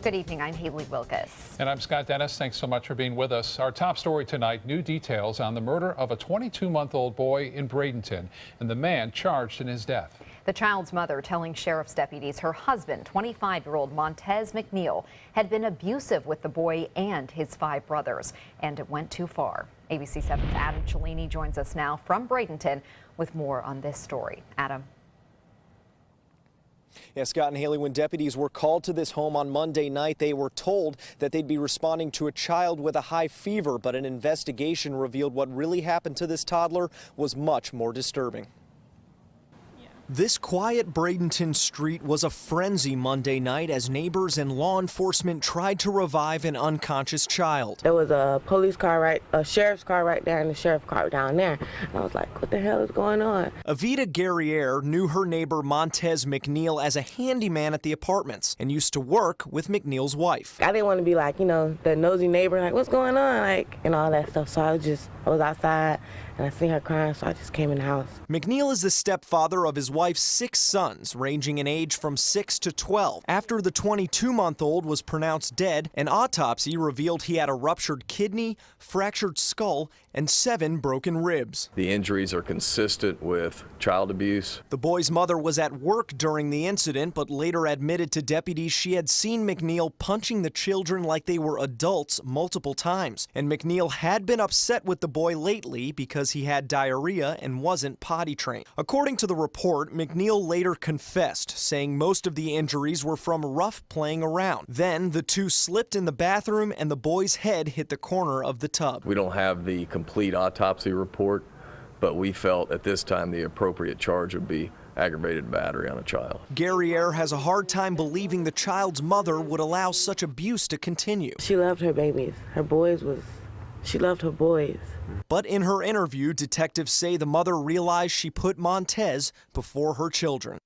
Good evening, I'm Haley Wilkes. And I'm Scott Dennis. Thanks so much for being with us. Our top story tonight, new details on the murder of a 22-month-old boy in Bradenton and the man charged in his death. The child's mother telling sheriff's deputies her husband, 25-year-old Montez McNeil, had been abusive with the boy and his 5 brothers, and it went too far. ABC 7's Adam Cellini joins us now from Bradenton with more on this story. Adam. Yeah, Scott and Haley, when deputies were called to this home on Monday night, they were told that they'd be responding to a child with a high fever, but an investigation revealed what really happened to this toddler was much more disturbing. This quiet Bradenton street was a frenzy Monday night as neighbors and law enforcement tried to revive an unconscious child. There was a police car a sheriff's car right there and the sheriff's car down there. And I was like, what the hell is going on? Avita Guerriere knew her neighbor Montez McNeil as a handyman at the apartments and used to work with McNeil's wife. I didn't want to be like, you know, the nosy neighbor, like, what's going on? Like, and all that stuff. So I was outside and I seen her crying, so I just came in the house. McNeil is the stepfather of his wife's 6 sons, ranging in age from 6 to 12. After the 22-month-old was pronounced dead, an autopsy revealed he had a ruptured kidney, fractured skull, and 7 broken ribs. The injuries are consistent with child abuse. The boy's mother was at work during the incident, but later admitted to deputies she had seen McNeil punching the children like they were adults multiple times. And McNeil had been upset with the boy lately because he had diarrhea and wasn't potty trained. According to the report, McNeil later confessed, saying most of the injuries were from rough playing around. Then the two slipped in the bathroom and the boy's head hit the corner of the tub. We don't have the complete autopsy report, but we felt at this time the appropriate charge would be aggravated battery on a child. Guerriere has a hard time believing the child's mother would allow such abuse to continue. She loved her babies. She loved her boys. But in her interview, detectives say the mother realized she put Montez before her children.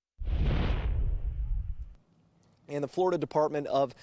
And the Florida Department of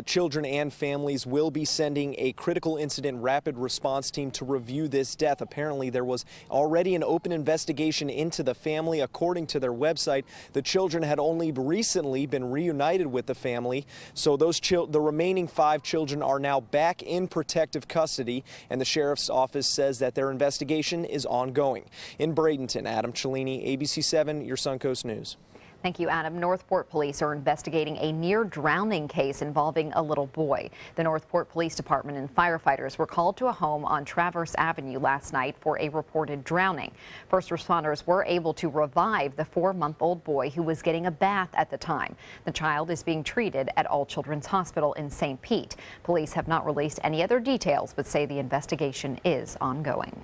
Children and Families will be sending a critical incident rapid response team to review this death. Apparently, there was already an open investigation into the family. According to their website, the children had only recently been reunited with the family. So the remaining 5 children are now back in protective custody, and the sheriff's office says that their investigation is ongoing. In Bradenton, Adam Cellini, ABC 7, your Suncoast News. Thank you, Adam. Northport police are investigating a near-drowning case involving a little boy. The Northport Police Department and firefighters were called to a home on Traverse Avenue last night for a reported drowning. First responders were able to revive the 4-month-old boy who was getting a bath at the time. The child is being treated at All Children's Hospital in St. Pete. Police have not released any other details, but say the investigation is ongoing.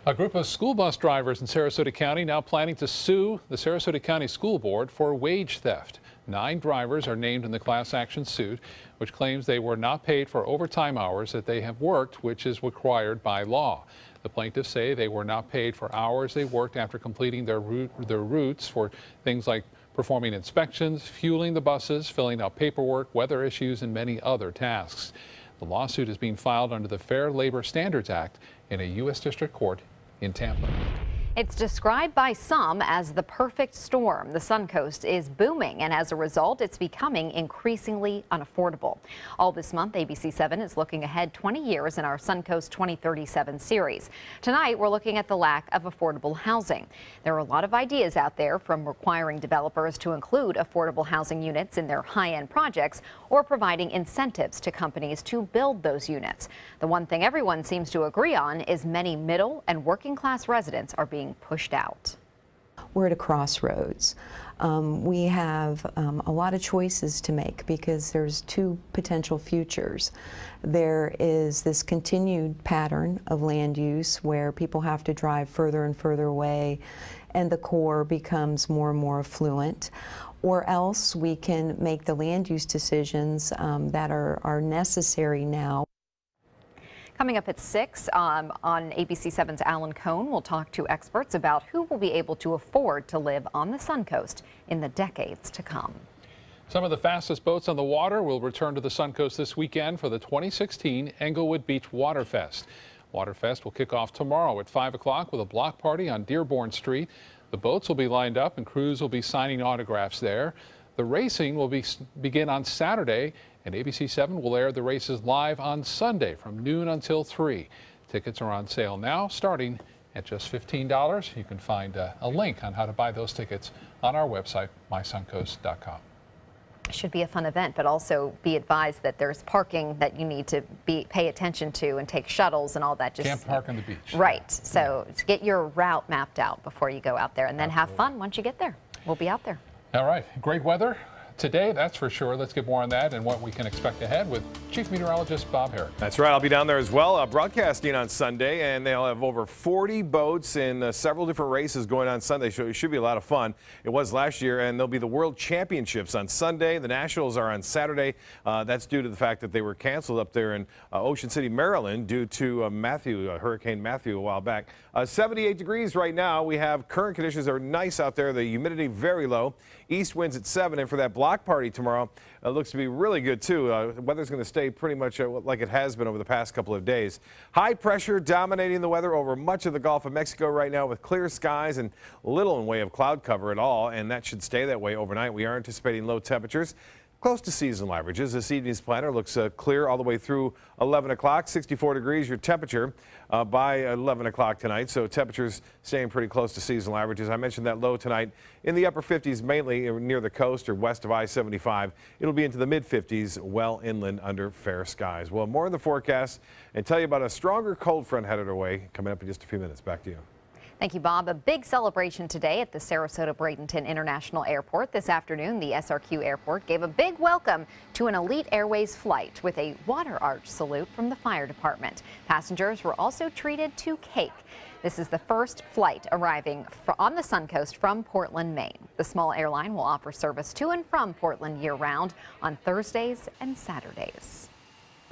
A group of school bus drivers in Sarasota County now planning to sue the Sarasota County School Board for wage theft. 9 drivers are named in the class action suit, which claims they were not paid for overtime hours that they have worked, which is required by law. The plaintiffs say they were not paid for hours they worked after completing their routes for things like performing inspections, fueling the buses, filling out paperwork, weather issues, and many other tasks. The lawsuit is being filed under the Fair Labor Standards Act in a U.S. District Court in Tampa. It's described by some as the perfect storm. The Suncoast is booming, and as a result, it's becoming increasingly unaffordable. All this month, ABC 7 is looking ahead 20 years in our Suncoast 2037 series. Tonight, we're looking at the lack of affordable housing. There are a lot of ideas out there, from requiring developers to include affordable housing units in their high-end projects or providing incentives to companies to build those units. The one thing everyone seems to agree on is many middle and working class residents are being pushed out. We're at a crossroads. We have a lot of choices to make because there's 2 potential futures. There is this continued pattern of land use where people have to drive further and further away and the core becomes more and more affluent. Or else we can make the land use decisions that are necessary now. Coming up at 6 on ABC 7's Alan Cohn, we'll talk to experts about who will be able to afford to live on the Suncoast in the decades to come. Some of the fastest boats on the water will return to the Suncoast this weekend for the 2016 Englewood Beach Waterfest. Waterfest will kick off tomorrow at 5 o'clock with a block party on Dearborn Street. The boats will be lined up and crews will be signing autographs there. The racing will begin on Saturday And ABC 7 will air the races live on Sunday from noon until 3. Tickets are on sale now, starting at just $15. You can find a link on how to buy those tickets on our website, mysuncoast.com. Should be a fun event, but also be advised that there's parking that you need to pay attention to and take shuttles and all that. Just can't park on the beach. Right. So get your route mapped out before you go out there, and then have fun once you get there. We'll be out there. All right. Great weather today, that's for sure. Let's get more on that and what we can expect ahead with Chief Meteorologist Bob Herrick. That's right. I'll be down there as well, broadcasting on Sunday, and they'll have over 40 boats in several different races going on Sunday, so it should be a lot of fun. It was last year, and there'll be the World Championships on Sunday. The Nationals are on Saturday. That's due to the fact that they were canceled up there in Ocean City, Maryland, due to Hurricane Matthew a while back. 78 degrees right now. We have current conditions are nice out there. The humidity very low. East winds at 7, and for that block party tomorrow, it looks to be really good too. Weather's going to stay pretty much like it has been over the past couple of days. High pressure dominating the weather over much of the Gulf of Mexico right now, with clear skies and little in way of cloud cover at all, and that should stay that way overnight. We are anticipating low temperatures close to seasonal averages. This evening's planner looks clear all the way through 11 o'clock. 64 degrees your temperature by 11 o'clock tonight. So temperatures staying pretty close to seasonal averages. I mentioned that low tonight in the upper 50s, mainly near the coast or west of I-75. It'll be into the mid 50s well inland under fair skies. Well, more in the forecast and tell you about a stronger cold front headed our way coming up in just a few minutes. Back to you. Thank you, Bob. A big celebration today at the Sarasota-Bradenton International Airport. This afternoon, the SRQ Airport gave a big welcome to an Elite Airways flight with a water arch salute from the fire department. Passengers were also treated to cake. This is the first flight arriving on the Suncoast from Portland, Maine. The small airline will offer service to and from Portland year-round on Thursdays and Saturdays.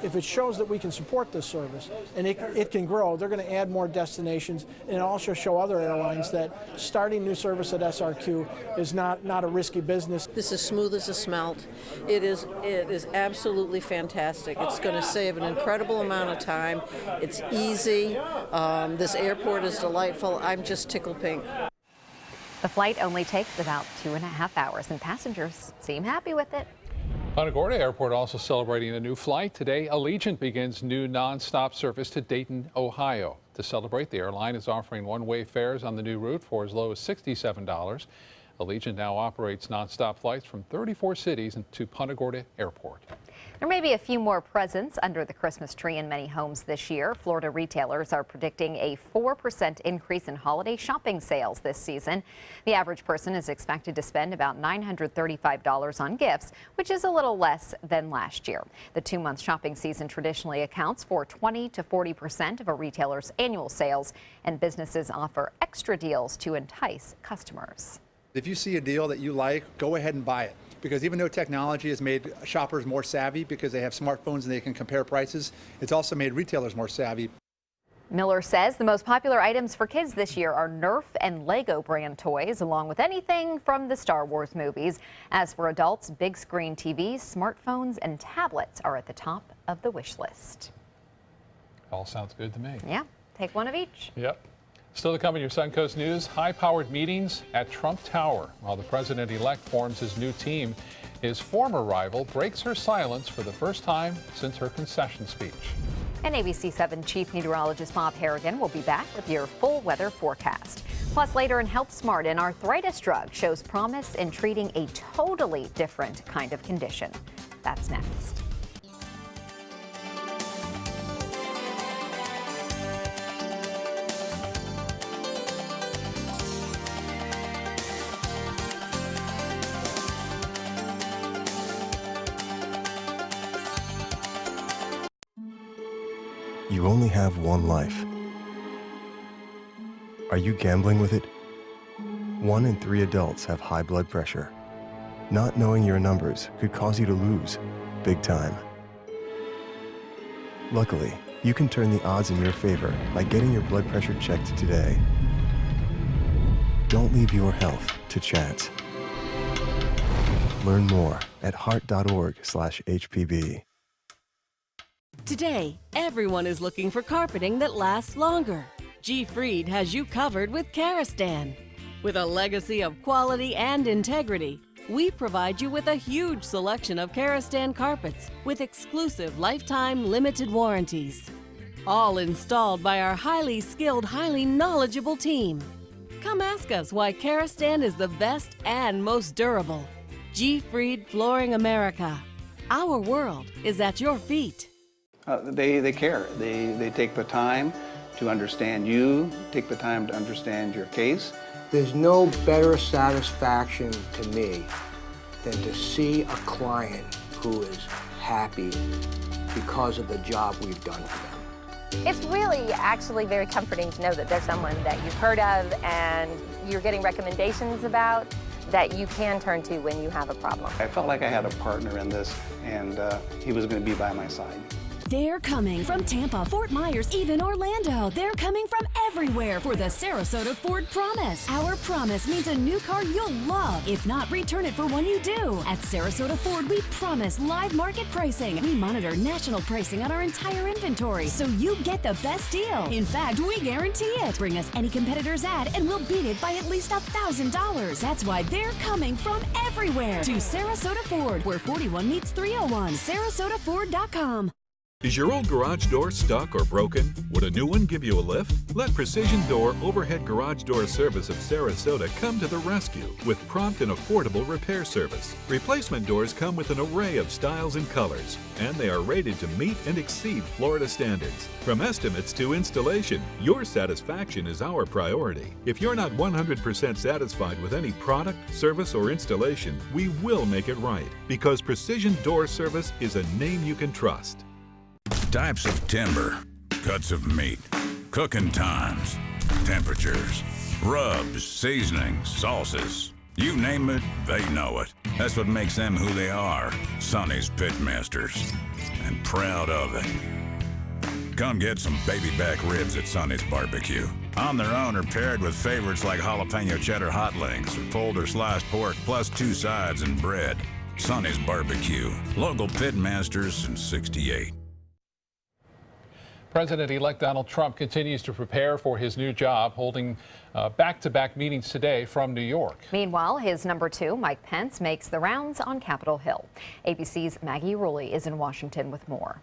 If it shows that we can support this service and it can grow, they're going to add more destinations and also show other airlines that starting new service at SRQ is not a risky business. This is smooth as a smelt. It is absolutely fantastic. It's going to save an incredible amount of time. It's easy. This airport is delightful. I'm just tickled pink. The flight only takes about 2.5 hours, and passengers seem happy with it. Punta Gorda Airport also celebrating a new flight. Today, Allegiant begins new nonstop service to Dayton, Ohio. To celebrate, the airline is offering one-way fares on the new route for as low as $67. Allegiant now operates nonstop flights from 34 cities to Punta Gorda Airport. There may be a few more presents under the Christmas tree in many homes this year. Florida retailers are predicting a 4% increase in holiday shopping sales this season. The average person is expected to spend about $935 on gifts, which is a little less than last year. The 2-month shopping season traditionally accounts for 20 to 40% of a retailer's annual sales, and businesses offer extra deals to entice customers. If you see a deal that you like, go ahead and buy it. Because even though technology has made shoppers more savvy because they have smartphones and they can compare prices, it's also made retailers more savvy. Miller says the most popular items for kids this year are Nerf and Lego brand toys, along with anything from the Star Wars movies. As for adults, big screen TVs, smartphones, and tablets are at the top of the wish list. All sounds good to me. Yeah, take one of each. Yep. Still to come in your Suncoast News, high-powered meetings at Trump Tower. While the president-elect forms his new team, his former rival breaks her silence for the first time since her concession speech. And ABC 7 Chief Meteorologist Bob Harrigan will be back with your full weather forecast. Plus, later in Health Smart, an arthritis drug shows promise in treating a totally different kind of condition. That's next. You only have one life. Are you gambling with it? 1 in 3 adults have high blood pressure. Not knowing your numbers could cause you to lose, big time. Luckily, you can turn the odds in your favor by getting your blood pressure checked today. Don't leave your health to chance. Learn more at heart.org/HPB. Today, everyone is looking for carpeting that lasts longer. G. Fried has you covered with Karastan. With a legacy of quality and integrity, We provide you with a huge selection of Karastan carpets with exclusive lifetime limited warranties. All installed by our highly skilled, highly knowledgeable team. Come ask us why Karastan is the best and most durable. G. Fried Flooring America. Our world is at your feet. They care. They take the time to understand you, take the time to understand your case. There's no better satisfaction to me than to see a client who is happy because of the job we've done for them. It's really actually very comforting to know that there's someone that you've heard of and you're getting recommendations about that you can turn to when you have a problem. I felt like I had a partner in this, and he was going to be by my side. They're coming from Tampa, Fort Myers, even Orlando. They're coming from everywhere for the Sarasota Ford Promise. Our promise means a new car you'll love. If not, return it for one you do. At Sarasota Ford, we promise live market pricing. We monitor national pricing on our entire inventory, so you get the best deal. In fact, we guarantee it. Bring us any competitor's ad, and we'll beat it by at least $1,000. That's why they're coming from everywhere to Sarasota Ford, where 41 meets 301. SarasotaFord.com. Is your old garage door stuck or broken? Would a new one give you a lift? Let Precision Door Overhead Garage Door Service of Sarasota come to the rescue with prompt and affordable repair service. Replacement doors come with an array of styles and colors, and they are rated to meet and exceed Florida standards. From estimates to installation, your satisfaction is our priority. If you're not 100% satisfied with any product, service, or installation, we will make it right, because Precision Door Service is a name you can trust. Types of timber, cuts of meat, cooking times, temperatures, rubs, seasonings, sauces. You name it, they know it. That's what makes them who they are, Sonny's Pitmasters, and proud of it. Come get some baby back ribs at Sonny's Barbecue. On their own or paired with favorites like jalapeno cheddar hot links or pulled or sliced pork plus 2 sides and bread. Sonny's Barbecue, local Pitmasters since '68. President-elect Donald Trump continues to prepare for his new job, holding back-to-back meetings today from New York. Meanwhile, his number 2, Mike Pence, makes the rounds on Capitol Hill. ABC's Maggie Rulli is in Washington with more.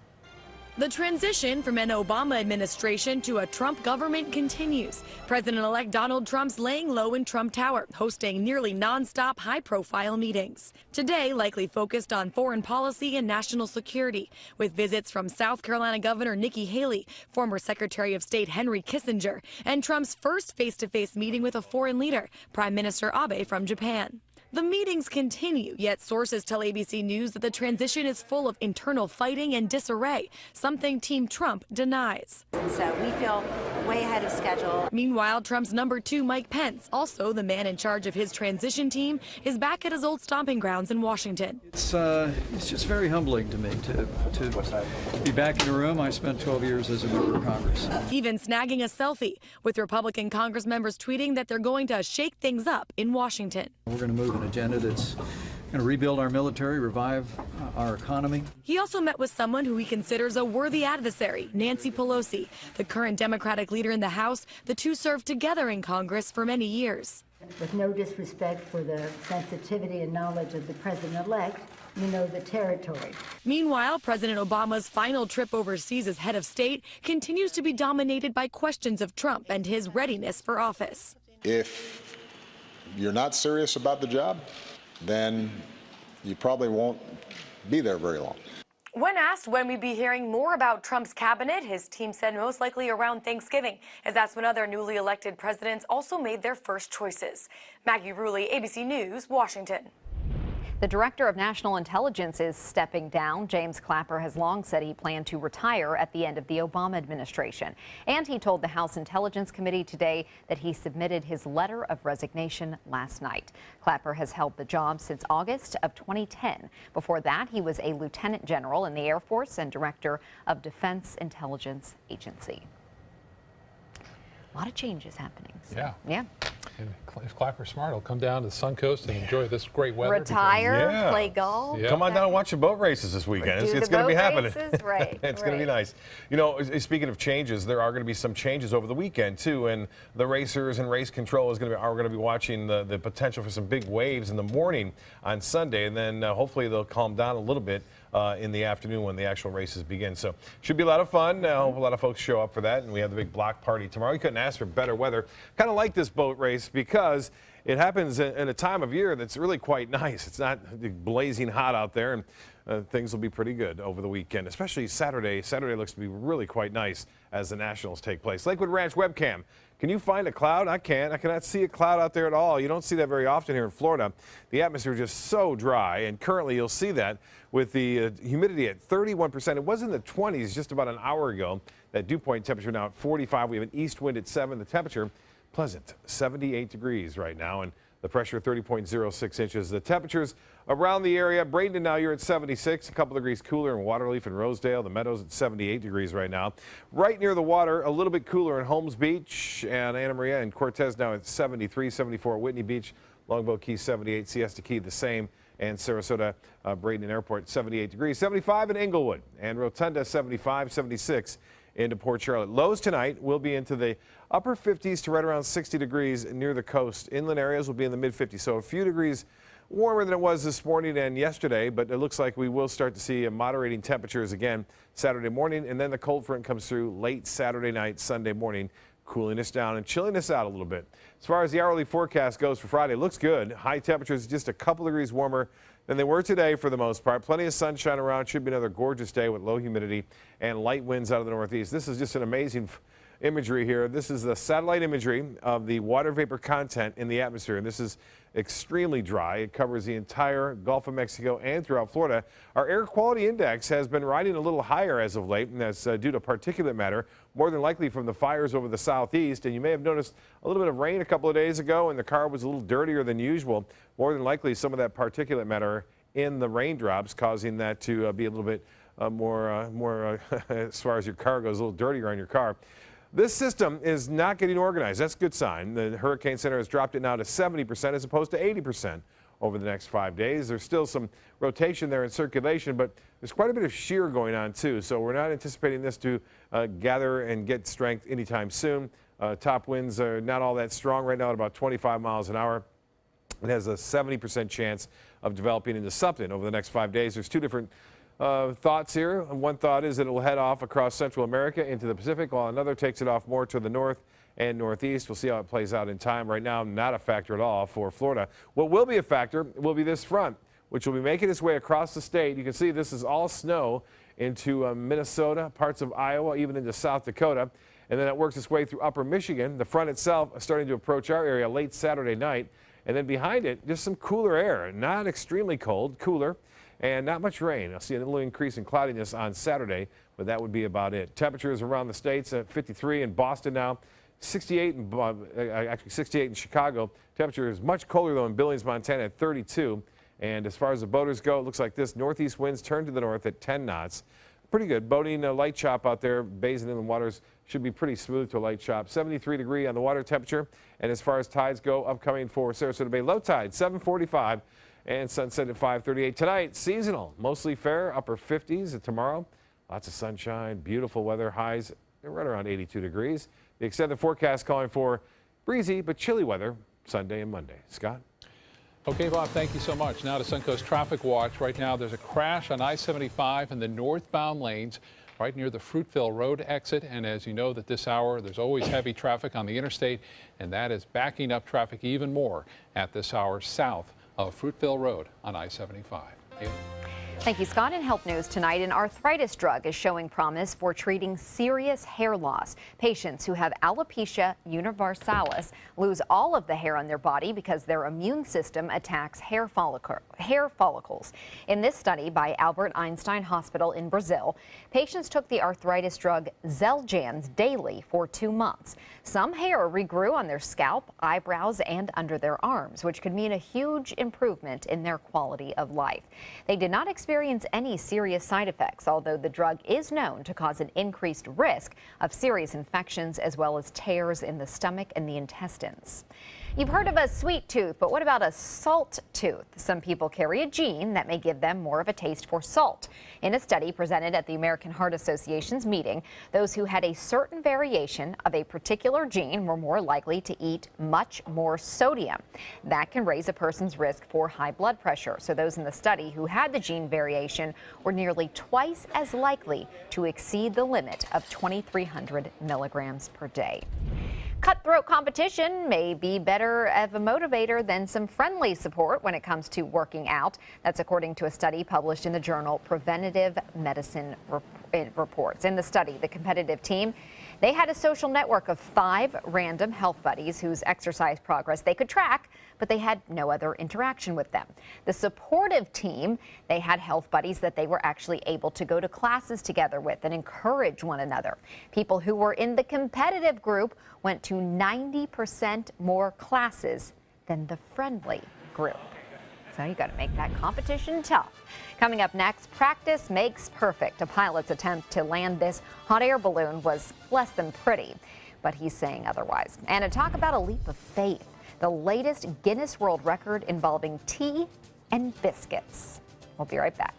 The transition from an Obama administration to a Trump government continues. President-elect Donald Trump's laying low in Trump Tower, hosting nearly nonstop high-profile meetings. Today, likely focused on foreign policy and national security, with visits from South Carolina Governor Nikki Haley, former Secretary of State Henry Kissinger, and Trump's first face-to-face meeting with a foreign leader, Prime Minister Abe from Japan. The meetings continue, yet sources tell ABC News that the transition is full of internal fighting and disarray, something Team Trump denies. So we feel way ahead of schedule. Meanwhile, Trump's number 2, Mike Pence, also the man in charge of his transition team, is back at his old stomping grounds in Washington. It's just very humbling to me to be back in the room. I spent 12 years as a member of Congress. Even snagging a selfie, with Republican Congress members tweeting that they're going to shake things up in Washington. We're going to move an agenda that's going to rebuild our military, revive our economy. He also met with someone who he considers a worthy adversary, Nancy Pelosi, the current Democratic leader in the House. The two served together in Congress for many years. With no disrespect for the sensitivity and knowledge of the president-elect, you know the territory. Meanwhile, President Obama's final trip overseas as head of state continues to be dominated by questions of Trump and his readiness for office. If you're not serious about the job, then you probably won't be there very long. When asked when we'd be hearing more about Trump's cabinet, his team said most likely around Thanksgiving, as that's when other newly elected presidents also made their first choices. Maggie Rulli, ABC News, Washington. The Director of National Intelligence is stepping down. James Clapper has long said he planned to retire at the end of the Obama administration. And he told the House Intelligence Committee today that he submitted his letter of resignation last night. Clapper has held the job since August of 2010. Before that, he was a lieutenant general in the Air Force and director of Defense Intelligence Agency. A lot of changes happening. So, yeah. And if Clapper's smart, he'll come down to the Suncoast and enjoy this great weather. Retire, play golf. Yeah. Come on down and watch the boat races this weekend. It's going to be happening. Right, it's going to be nice. You know, speaking of changes, there are going to be some changes over the weekend too, and the racers and race control are going to be watching the potential for some big waves in the morning on Sunday, and then hopefully they'll calm down a little bit in the afternoon when the actual races begin. So should be a lot of fun. I hope a lot of folks show up for that, and we have the big block party tomorrow. You couldn't ask for better weather. Kind of like this boat race because it happens in a time of year that's really quite nice. It's not blazing hot out there, and things will be pretty good over the weekend, especially Saturday. Saturday looks to be really quite nice as the Nationals take place. Lakewood Ranch webcam. Can you find a cloud? I can't. I cannot see a cloud out there at all. You don't see that very often here in Florida. The atmosphere is just so dry, and currently you'll see that with the humidity at 31%. It was in the 20s just about an hour ago. That dew point temperature now at 45. We have an east wind at 7. The temperature pleasant, 78 degrees right now, and the pressure 30.06 inches. The temperatures around the area, Bradenton now you're at 76, a couple degrees cooler in Waterleaf and Rosedale. The Meadows at 78 degrees right now. Right near the water, a little bit cooler in Holmes Beach and Anna Maria and Cortez now at 73, 74 at Whitney Beach, Longboat Key 78, Siesta Key the same, and Sarasota Bradenton Airport 78 degrees, 75 in Inglewood, and Rotunda 75, 76 into Port Charlotte. Lows tonight will be into the upper 50s to right around 60 degrees near the coast. Inland areas will be in the mid 50s, so a few degrees warmer than it was this morning and yesterday, but it looks like we will start to see moderating temperatures again Saturday morning, and then the cold front comes through late Saturday night, Sunday morning, cooling us down and chilling us out a little bit. As far as the hourly forecast goes for Friday, it looks good. High temperatures just a couple degrees warmer than they were today for the most part. Plenty of sunshine around. Should be another gorgeous day with low humidity and light winds out of the northeast. This is just an amazing imagery here. This is the satellite imagery of the water vapor content in the atmosphere. And this is extremely dry. It covers the entire Gulf of Mexico and throughout Florida. Our air quality index has been riding a little higher as of late, and that's due to particulate matter, more than likely from the fires over the southeast. And you may have noticed a little bit of rain a couple of days ago, and the car was a little dirtier than usual. More than likely some of that particulate matter in the raindrops causing that to be a little bit more as far as your car goes, a little dirtier on your car. This system is not getting organized. That's a good sign. The Hurricane Center has dropped it now to 70% as opposed to 80% over the next 5 days. There's still some rotation there in circulation, but there's quite a bit of shear going on too. So we're not anticipating this to gather and get strength anytime soon. Top winds are not all that strong right now at about 25 miles an hour. It has a 70% chance of developing into something over the next 5 days. There's two different thoughts here. One thought is that it will head off across Central America into the Pacific, while another takes it off more to the north and northeast. We'll see how it plays out in time. Right now, not a factor at all for Florida. What will be a factor will be this front, which will be making its way across the state. You can see this is all snow into Minnesota, parts of Iowa, even into South Dakota. And then it works its way through upper Michigan. The front itself is starting to approach our area late Saturday night. And then behind it, just some cooler air. Not extremely cold, cooler. And not much rain. I'll see a little increase in cloudiness on Saturday, but that would be about it. Temperatures around the states at 53 in Boston now, 68 in Chicago. Temperature is much colder though in Billings, Montana at 32. And as far as the boaters go, it looks like this. Northeast winds turn to the north at 10 knots. Pretty good. Boating a light chop out there. Bays and inland waters should be pretty smooth to a light chop. 73 degree on the water temperature. And as far as tides go, upcoming for Sarasota Bay, low tide 7:45. And sunset at 5:38 tonight. Seasonal, mostly fair, upper 50s. And tomorrow, lots of sunshine, beautiful weather. Highs right around 82 degrees. The extended forecast calling for breezy but chilly weather Sunday and Monday. Scott? Okay, Bob, thank you so much. Now to Suncoast Traffic Watch. Right now, there's a crash on I-75 in the northbound lanes right near the Fruitville Road exit. And as you know, that this hour, there's always heavy traffic on the interstate, and that is backing up traffic even more at this hour south of Fruitville Road on I-75. Thank you, Scott. In Health News tonight, an arthritis drug is showing promise for treating serious hair loss. Patients who have alopecia universalis lose all of the hair on their body because their immune system attacks hair follicles. In this study by Albert Einstein Hospital in Brazil, patients took the arthritis drug Xeljanz daily for 2 months. Some hair regrew on their scalp, eyebrows, and under their arms, which could mean a huge improvement in their quality of life. They did not experience any serious side effects, although the drug is known to cause an increased risk of serious infections as well as tears in the stomach and the intestines. You've heard of a sweet tooth, but what about a salt tooth? Some people carry a gene that may give them more of a taste for salt. In a study presented at the American Heart Association's meeting, those who had a certain variation of a particular gene were more likely to eat much more sodium. That can raise a person's risk for high blood pressure. So those in the study who had the gene variation were nearly twice as likely to exceed the limit of 2,300 milligrams per day. Cutthroat competition may be better of a motivator than some friendly support when it comes to working out. That's according to a study published in the journal Preventive Medicine Reports. In the study, the competitive team, they had a social network of 5 random health buddies whose exercise progress they could track, but they had no other interaction with them. The supportive team, they had health buddies that they were actually able to go to classes together with and encourage one another. People who were in the competitive group went to 90% more classes than the friendly group. So you got to make that competition tough. Coming up next, practice makes perfect. A pilot's attempt to land this hot air balloon was less than pretty, but he's saying otherwise. And to talk about a leap of faith, the latest Guinness World Record involving tea and biscuits. We'll be right back.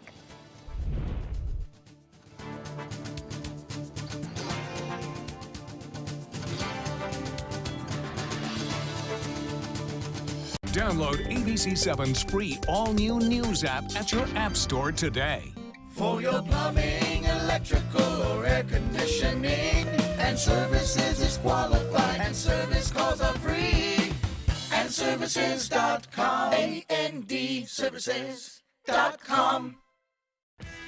Download ABC7's free all-new news app at your app store today. For your plumbing, electrical, or air conditioning, and services is qualified, and service calls are free. AndServices.com. AndServices.com.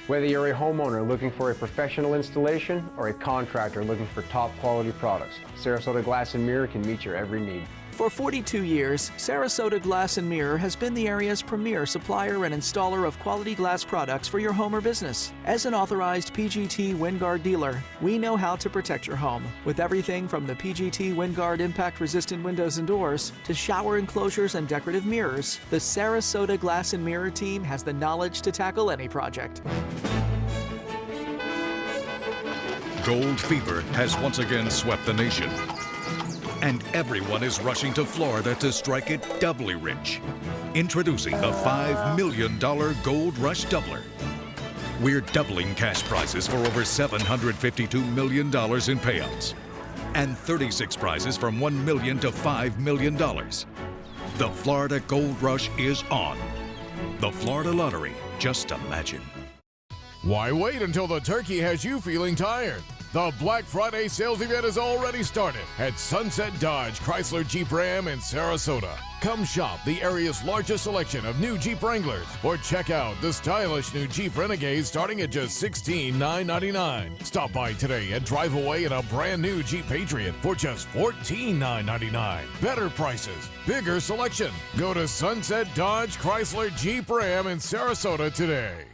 Whether you're a homeowner looking for a professional installation or a contractor looking for top quality products, Sarasota Glass and Mirror can meet your every need. For 42 years, Sarasota Glass and Mirror has been the area's premier supplier and installer of quality glass products for your home or business. As an authorized PGT WinGuard dealer, we know how to protect your home with everything from the PGT WinGuard impact-resistant windows and doors to shower enclosures and decorative mirrors. The Sarasota Glass and Mirror team has the knowledge to tackle any project. Gold fever has once again swept the nation. And everyone is rushing to Florida to strike it doubly rich. Introducing the $5 million Gold Rush Doubler. We're doubling cash prizes for over $752 million in payouts. And 36 prizes from $1 million to $5 million. The Florida Gold Rush is on. The Florida Lottery, just imagine. Why wait until the turkey has you feeling tired? The Black Friday sales event has already started at Sunset Dodge Chrysler Jeep Ram in Sarasota. Come shop the area's largest selection of new Jeep Wranglers or check out the stylish new Jeep Renegades starting at just $16,999. Stop by today and drive away in a brand new Jeep Patriot for just $14,999. Better prices, bigger selection. Go to Sunset Dodge Chrysler Jeep Ram in Sarasota today.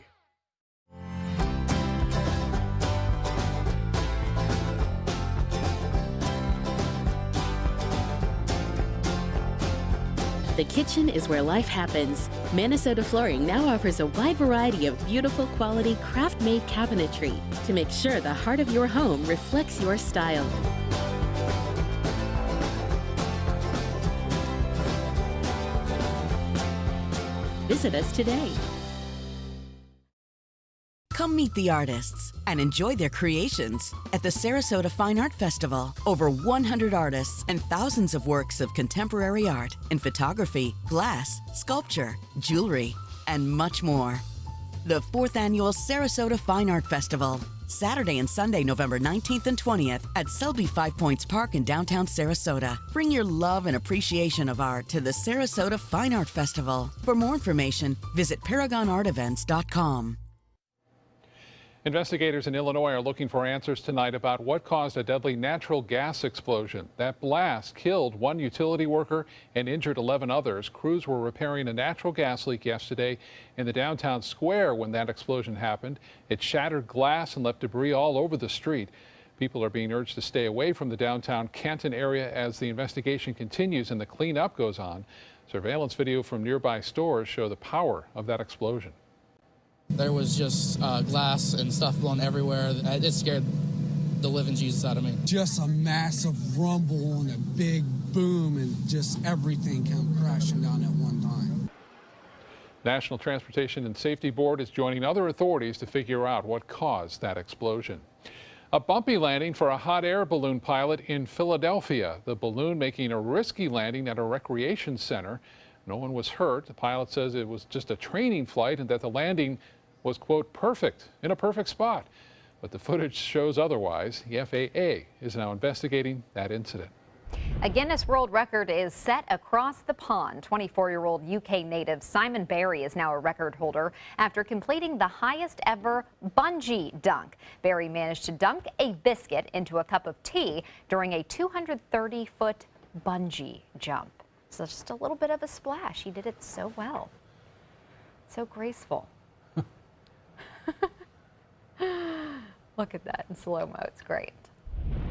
The kitchen is where life happens. Minnesota Flooring now offers a wide variety of beautiful quality craft-made cabinetry to make sure the heart of your home reflects your style. Visit us today. Come meet the artists and enjoy their creations at the Sarasota Fine Art Festival. Over 100 artists and thousands of works of contemporary art in photography, glass, sculpture, jewelry, and much more. The 4th Annual Sarasota Fine Art Festival, Saturday and Sunday, November 19th and 20th at Selby Five Points Park in downtown Sarasota. Bring your love and appreciation of art to the Sarasota Fine Art Festival. For more information, visit ParagonArtEvents.com. Investigators in Illinois are looking for answers tonight about what caused a deadly natural gas explosion. That blast killed one utility worker and injured 11 others. Crews were repairing a natural gas leak yesterday in the downtown square when that explosion happened. It shattered glass and left debris all over the street. People are being urged to stay away from the downtown Canton area as the investigation continues and the cleanup goes on. Surveillance video from nearby stores show the power of that explosion. There was just glass and stuff blowing everywhere. It scared the living Jesus out of me. Just a massive rumble and a big boom and just everything came crashing down at one time. National Transportation and Safety Board is joining other authorities to figure out what caused that explosion. A bumpy landing for a hot air balloon pilot in Philadelphia. The balloon making a risky landing at a recreation center. No one was hurt. The pilot says it was just a training flight and that the landing was, quote, perfect, in a perfect spot. But the footage shows otherwise. The FAA is now investigating that incident. A Guinness World Record is set across the pond. 24-year-old UK native Simon Barry is now a record holder after completing the highest ever bungee dunk. Barry managed to dunk a biscuit into a cup of tea during a 230-foot bungee jump. So just a little bit of a splash. He did it so well. So graceful. Look at that in slow-mo. It's great.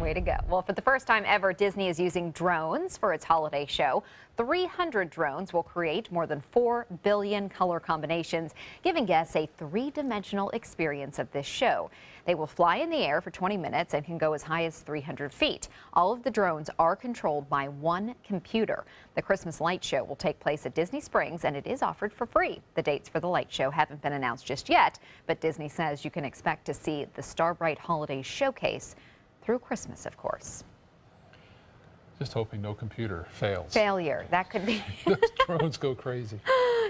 Way to go. Well, for the first time ever, Disney is using drones for its holiday show. 300 drones will create more than 4 billion color combinations, giving guests a three-dimensional experience of this show. They will fly in the air for 20 minutes and can go as high as 300 feet. All of the drones are controlled by one computer. The Christmas light show will take place at Disney Springs, and it is offered for free. The dates for the light show haven't been announced just yet, but Disney says you can expect to see the Starbright Holiday Showcase through Christmas, of course. Just hoping no computer fails. Failure. That could be. Those drones go crazy.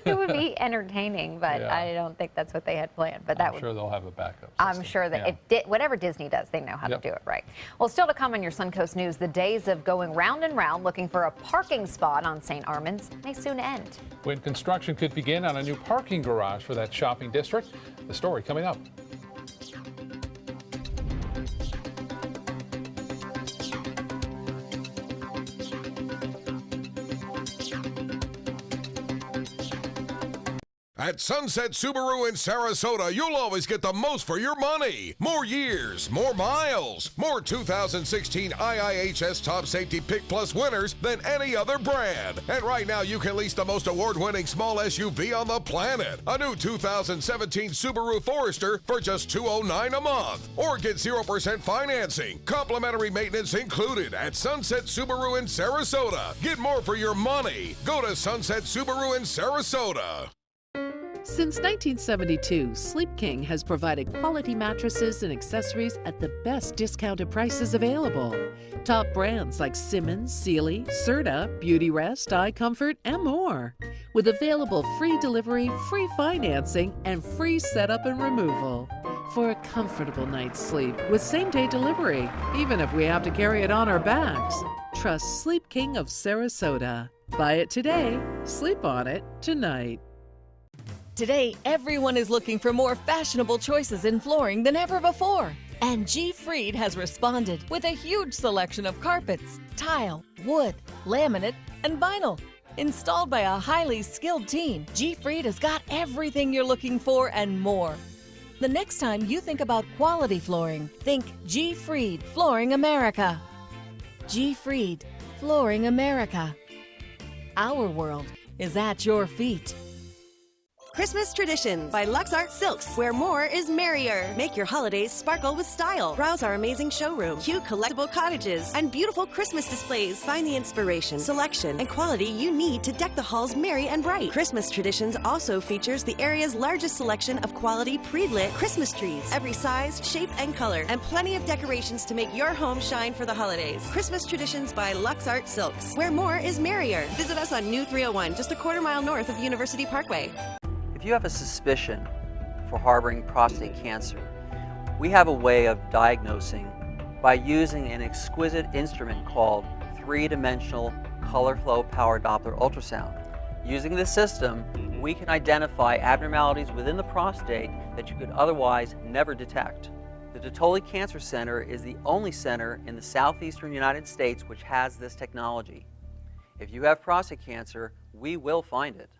It would be entertaining, but Yeah. I don't think that's what they had planned. But that I'm sure they'll have a backup. I'm sure that whatever Disney does, they know how Yep. to do it right. Well, still to come on your Suncoast News, the days of going round and round looking for a parking spot on St. Armands may soon end. When construction could begin on a new parking garage for that shopping district. The story coming up. At Sunset Subaru in Sarasota, you'll always get the most for your money. More years, more miles, more 2016 IIHS Top Safety Pick Plus winners than any other brand. And right now, you can lease the most award-winning small SUV on the planet. A new 2017 Subaru Forester for just $209 a month. Or get 0% financing. Complimentary maintenance included at Sunset Subaru in Sarasota. Get more for your money. Go to Sunset Subaru in Sarasota. Since 1972, Sleep King has provided quality mattresses and accessories at the best discounted prices available. Top brands like Simmons, Sealy, Serta, Beautyrest, iComfort, and more. With available free delivery, free financing, and free setup and removal. For a comfortable night's sleep with same-day delivery, even if we have to carry it on our backs. Trust Sleep King of Sarasota. Buy it today, sleep on it tonight. Today, everyone is looking for more fashionable choices in flooring than ever before. And G. Fried has responded with a huge selection of carpets, tile, wood, laminate, and vinyl. Installed by a highly skilled team, G. Fried has got everything you're looking for and more. The next time you think about quality flooring, think G. Fried Flooring America. G. Fried Flooring America. Our world is at your feet. Christmas Traditions by Lux Art Silks, where more is merrier. Make your holidays sparkle with style. Browse our amazing showroom, cute collectible cottages, and beautiful Christmas displays. Find the inspiration, selection, and quality you need to deck the halls merry and bright. Christmas Traditions also features the area's largest selection of quality pre-lit Christmas trees, every size, shape, and color, and plenty of decorations to make your home shine for the holidays. Christmas Traditions by Lux Art Silks, where more is merrier. Visit us on New 301, just a quarter-mile north of University Parkway. If you have a suspicion for harboring prostate cancer, we have a way of diagnosing by using an exquisite instrument called three-dimensional color flow power Doppler ultrasound. Using this system, we can identify abnormalities within the prostate that you could otherwise never detect. The Dotoli Cancer Center is the only center in the southeastern United States which has this technology. If you have prostate cancer, we will find it.